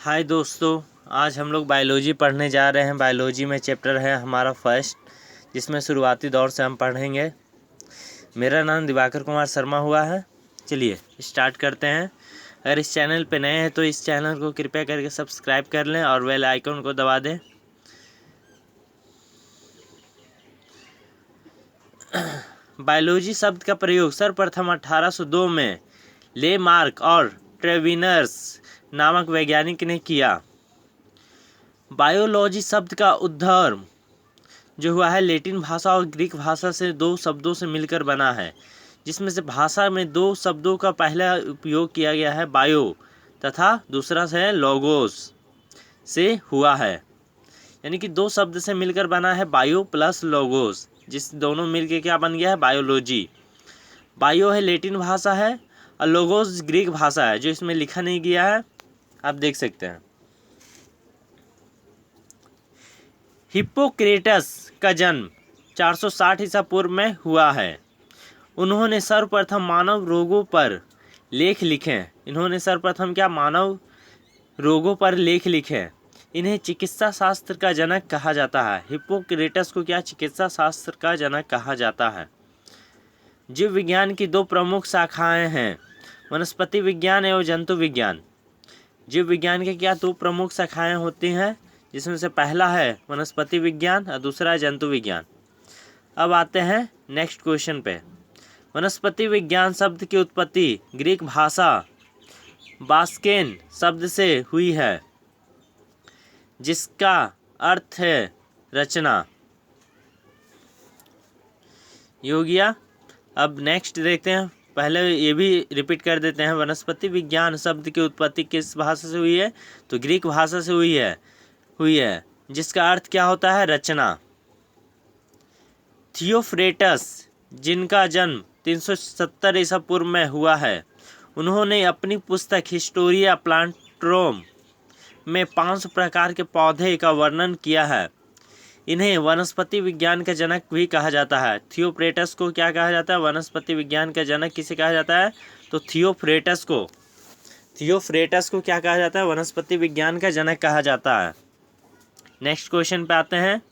हाय दोस्तों, आज हम लोग बायोलॉजी पढ़ने जा रहे हैं। बायोलॉजी में चैप्टर है हमारा फर्स्ट, जिसमें शुरुआती दौर से हम पढ़ेंगे। मेरा नाम दिवाकर कुमार शर्मा हुआ है। चलिए स्टार्ट करते हैं। अगर इस चैनल पे नए हैं तो इस चैनल को कृपया करके सब्सक्राइब कर लें और बेल आइकन को दबा दें। बायोलॉजी शब्द का प्रयोग सर्वप्रथम 1802 में लेमार्क और ट्रेविनर्स नामक वैज्ञानिक ने किया। बायोलॉजी शब्द का उद्भव जो हुआ है लैटिन भाषा और ग्रीक भाषा से दो शब्दों से मिलकर बना है, जिसमें से भाषा में दो शब्दों का पहला उपयोग किया गया है बायो तथा दूसरा से लोगोस से हुआ है। यानी कि दो शब्द से मिलकर बना है बायो प्लस लोगोस, जिस दोनों मिलकर क्या बन गया है बायोलॉजी। बायो है लैटिन भाषा है और लोगोस ग्रीक भाषा है, जो इसमें लिखा नहीं गया है, आप देख सकते हैं। हिप्पोक्रेटस का जन्म 460 ईसा पूर्व में हुआ है। उन्होंने सर्वप्रथम मानव रोगों पर लेख लिखे। इन्होंने सर्वप्रथम क्या मानव रोगों पर लेख लिखे। इन्हें चिकित्सा शास्त्र का जनक कहा जाता है। हिप्पोक्रेटस को क्या चिकित्सा शास्त्र का जनक कहा जाता है। जीव विज्ञान की दो प्रमुख शाखाएं हैं, वनस्पति विज्ञान एवं जंतु विज्ञान। जीव विज्ञान के क्या दो प्रमुख शाखाएं होती हैं, जिसमें से पहला है वनस्पति विज्ञान और दूसरा है जंतु विज्ञान। अब आते हैं नेक्स्ट क्वेश्चन पे। वनस्पति विज्ञान शब्द की उत्पत्ति ग्रीक भाषा बास्केन शब्द से हुई है, जिसका अर्थ है रचना। ये हो गया। अब नेक्स्ट देखते हैं, पहले ये भी रिपीट कर देते हैं। वनस्पति विज्ञान शब्द की उत्पत्ति किस भाषा से हुई है, तो ग्रीक भाषा से हुई है, जिसका अर्थ क्या होता है रचना। थियोफ्रेटस, जिनका जन्म 370 ईसा पूर्व में हुआ है, उन्होंने अपनी पुस्तक हिस्टोरिया प्लांटोरम में 500 प्रकार के पौधे का वर्णन किया है। इन्हें वनस्पति विज्ञान का जनक भी कहा जाता है। थियोफ्रेटस को क्या कहा जाता है, वनस्पति विज्ञान का जनक किसे कहा जाता है, तो थियोफ्रेटस को क्या कहा जाता है, वनस्पति विज्ञान का जनक कहा जाता है। नेक्स्ट क्वेश्चन पे आते हैं।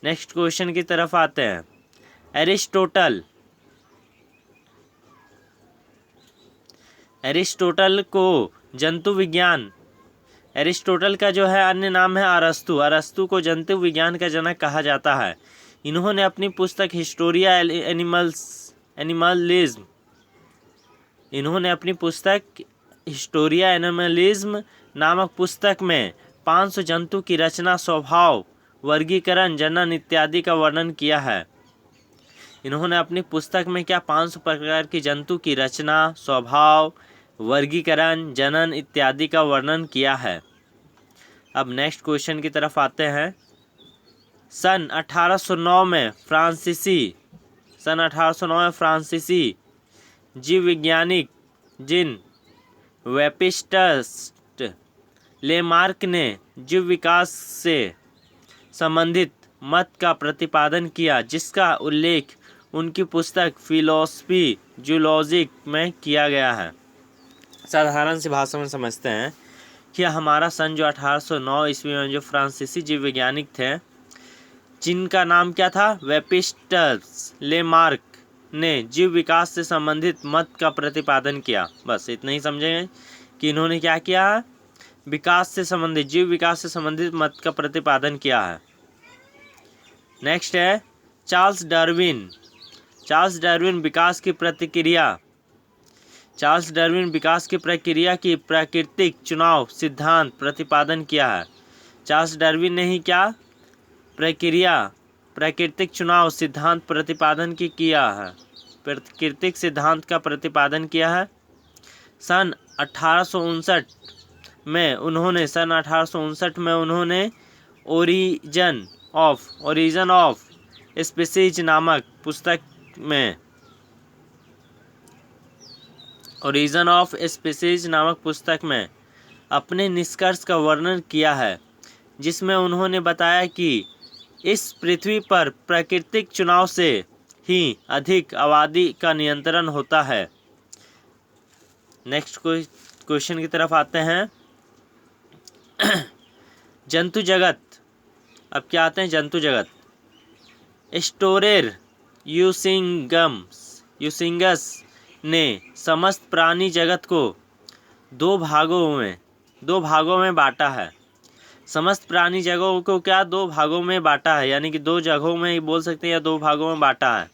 नेक्स्ट क्वेश्चन की तरफ आते हैं। एरिस्टोटल को जंतु विज्ञान, एरिस्टोटल का जो है अन्य नाम है अरस्तु को जंतु विज्ञान का जनक कहा जाता है। इन्होंने अपनी पुस्तक हिस्टोरिया एनिमलिज्म नामक पुस्तक में 500 जंतु की रचना, स्वभाव, वर्गीकरण, जनन इत्यादि का वर्णन किया है। इन्होंने अपनी पुस्तक में क्या 500 प्रकार की जंतु की रचना, स्वभाव, वर्गीकरण, जनन इत्यादि का वर्णन किया है। अब नेक्स्ट क्वेश्चन की तरफ आते हैं। सन 1809 में फ्रांसीसी जीव वैज्ञानिक जीन बैप्टिस्ट लेमार्क ने जीव विकास से संबंधित मत का प्रतिपादन किया, जिसका उल्लेख उनकी पुस्तक फिलोसफी जूलॉजिक में किया गया है। साधारण सी भाषा में समझते हैं कि हमारा सन जो 1809 ईस्वी में जो फ्रांसीसी जीव वैज्ञानिक थे, जिनका नाम क्या था, बैप्टिस्ट लेमार्क, ने जीव विकास से संबंधित मत का प्रतिपादन किया। बस इतना ही समझेंगे कि इन्होंने क्या किया, जीव विकास से संबंधित मत का प्रतिपादन किया है। नेक्स्ट है चार्ल्स डार्विन विकास की प्रक्रिया की प्राकृतिक चुनाव सिद्धांत प्रतिपादन किया है। चार्ल्स डार्विन ने ही क्या प्राकृतिक चुनाव सिद्धांत प्रतिपादन किया है, प्राकृतिक सिद्धांत का प्रतिपादन किया है। सन 1859 में उन्होंने ओरिजिन ऑफ स्पीसीज नामक पुस्तक में अपने निष्कर्ष का वर्णन किया है, जिसमें उन्होंने बताया कि इस पृथ्वी पर प्राकृतिक चुनाव से ही अधिक आबादी का नियंत्रण होता है। नेक्स्ट क्वेश्चन की तरफ आते हैं। जंतु जगत, अब क्या आते हैं जंतु जगत। स्टोरेर यूसिंगस ने समस्त प्राणी जगत को दो भागों में बांटा है। समस्त प्राणी जगहों को क्या दो भागों में बांटा है, यानी कि दो जगहों में ही बोल सकते हैं या दो भागों में बांटा है।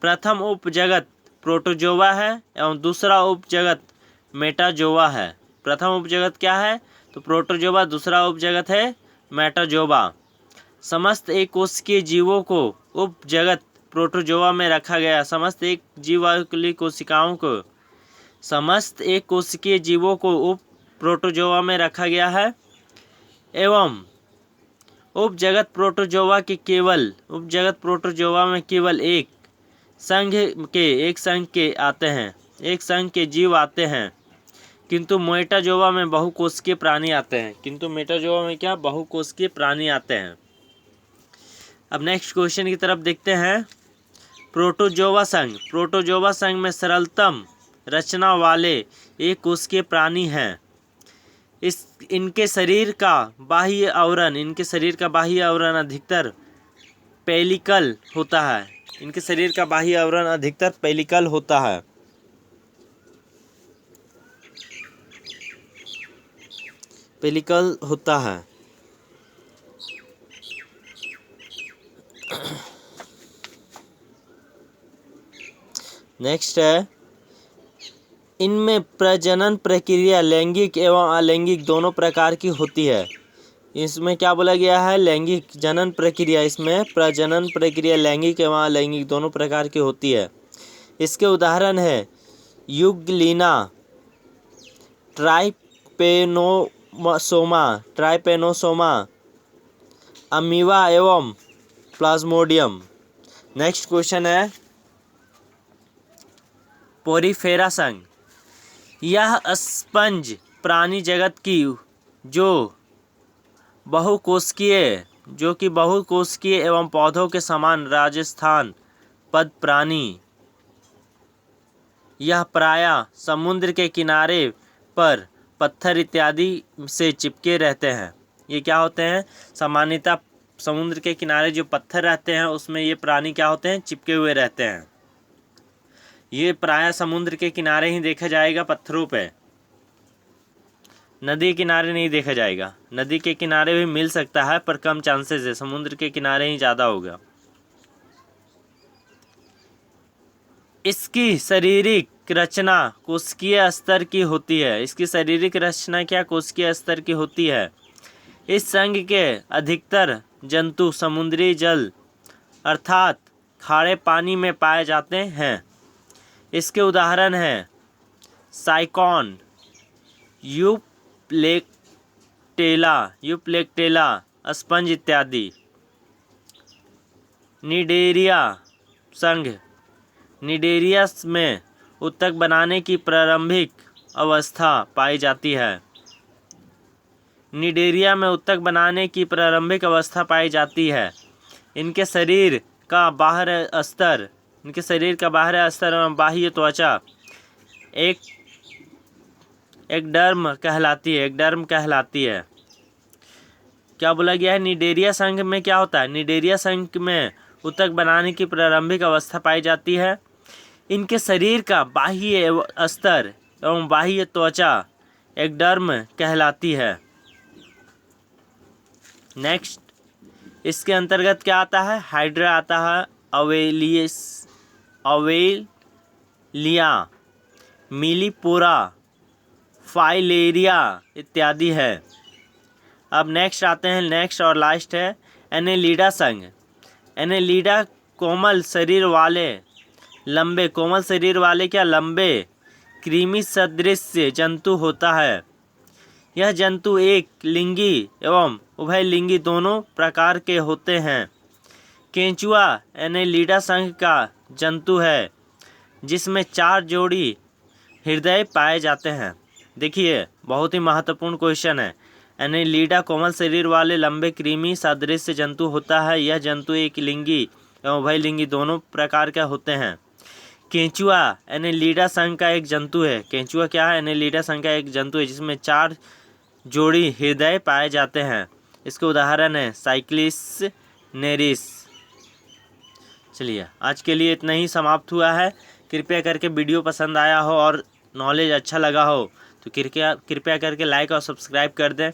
प्रथम उपजगत प्रोटोजोआ है एवं दूसरा उपजगत मेटाजोआ है। प्रथम उपजगत क्या है तो प्रोटोजोआ, दूसरा उपजगत है मेटाजोआ। समस्त एक कोशिकीय जीवों को उपजगत प्रोटोजोआ में रखा गया। समस्त एक जीवाणु कोशिकाओं को समस्त एक कोशिकीय जीवों को उप प्रोटोजोआ में रखा गया है एवं उपजगत प्रोटोजोआ में केवल एक संघ के जीव आते हैं, किंतु मेटाजोआ में बहुकोशिकीय प्राणी आते हैं। अब नेक्स्ट क्वेश्चन की तरफ देखते हैं। प्रोटोजोआ संघ में सरलतम रचना वाले एक कोशिकीय प्राणी हैं। इनके शरीर का बाह्य आवरण अधिकतर पेलिकल होता है। नेक्स्ट है, इनमें प्रजनन प्रक्रिया लैंगिक एवं अलैंगिक दोनों प्रकार की होती है। इसमें क्या बोला गया है, लैंगिक जनन प्रक्रिया, इसमें प्रजनन प्रक्रिया लैंगिक एवं अलैंगिक दोनों प्रकार की होती है। इसके उदाहरण है यूग्लिना, ट्राइपेनोसोमा, अमीबा एवं प्लाज्मोडियम। नेक्स्ट क्वेश्चन है पोरीफेरा संघ। यह स्पंज प्राणी जगत की जो बहुकोशिकीय एवं पौधों के समान राजस्थान पद प्राणी। यह प्रायः समुद्र के किनारे पर पत्थर इत्यादि से चिपके रहते हैं। ये क्या होते हैं, सामान्यतः समुद्र के किनारे जो पत्थर रहते हैं उसमें ये प्राणी क्या होते हैं, चिपके हुए रहते हैं। ये प्रायः समुद्र के किनारे ही देखा जाएगा, पत्थरों पे। नदी किनारे नहीं देखा जाएगा। नदी के किनारे भी मिल सकता है पर कम चांसेस है, समुद्र के किनारे ही ज़्यादा होगा। इसकी शारीरिक रचना कोशिकीय स्तर की होती है। कोशिकीय स्तर की होती है। इस संघ के अधिकतर जंतु समुद्री जल अर्थात खारे पानी में पाए जाते हैं। इसके उदाहरण हैं साइकॉन, यूप्लेक्टेला स्पंज इत्यादि। निडेरिया संघ, निडेरिया में उत्तक बनाने की प्रारंभिक अवस्था पाई जाती है। इनके शरीर का बाहरी अस्तर एवं बाह्य त्वचा एक्डर्म कहलाती है। क्या बोला गया है, निडेरिया संघ में क्या होता है, निडेरिया संघ में उत्तक बनाने की प्रारंभिक अवस्था पाई जाती है। इनके शरीर का बाह्य अस्तर एवं बाह्य त्वचा एक्डर्म कहलाती है। नेक्स्ट, इसके अंतर्गत क्या आता है, हाइड्रा आता है, अवेलिया, मिलीपोरा, फाइलेरिया इत्यादि है। अब नेक्स्ट आते हैं, नेक्स्ट और लास्ट है एनेलिडा संघ। एनेलिडा कोमल शरीर वाले लंबे कृमि सदृश जंतु होता है। यह जंतु एक लिंगी एवं उभयलिंगी दोनों प्रकार के होते हैं। केंचुआ एनेलिडा संघ का जंतु है जिसमें 4 जोड़ी हृदय पाए जाते हैं। देखिए, बहुत ही महत्वपूर्ण क्वेश्चन है। एनेलिडा कोमल शरीर वाले लंबे कृमि सदृश जंतु होता है। यह जंतु एक लिंगी एवं उभयलिंगी दोनों प्रकार के होते हैं। केंचुआ एनेलिडा संघ का एक जंतु है। केंचुआ क्या है, एनेलिडा संघ का एक जंतु है जिसमें 4 जोड़ी हृदय पाए जाते हैं। इसके उदाहरण हैं साइक्लिस नेरिस। चलिए आज के लिए इतना ही समाप्त हुआ है। कृपया करके वीडियो पसंद आया हो और नॉलेज अच्छा लगा हो तो कृपया करके लाइक और सब्सक्राइब कर दें।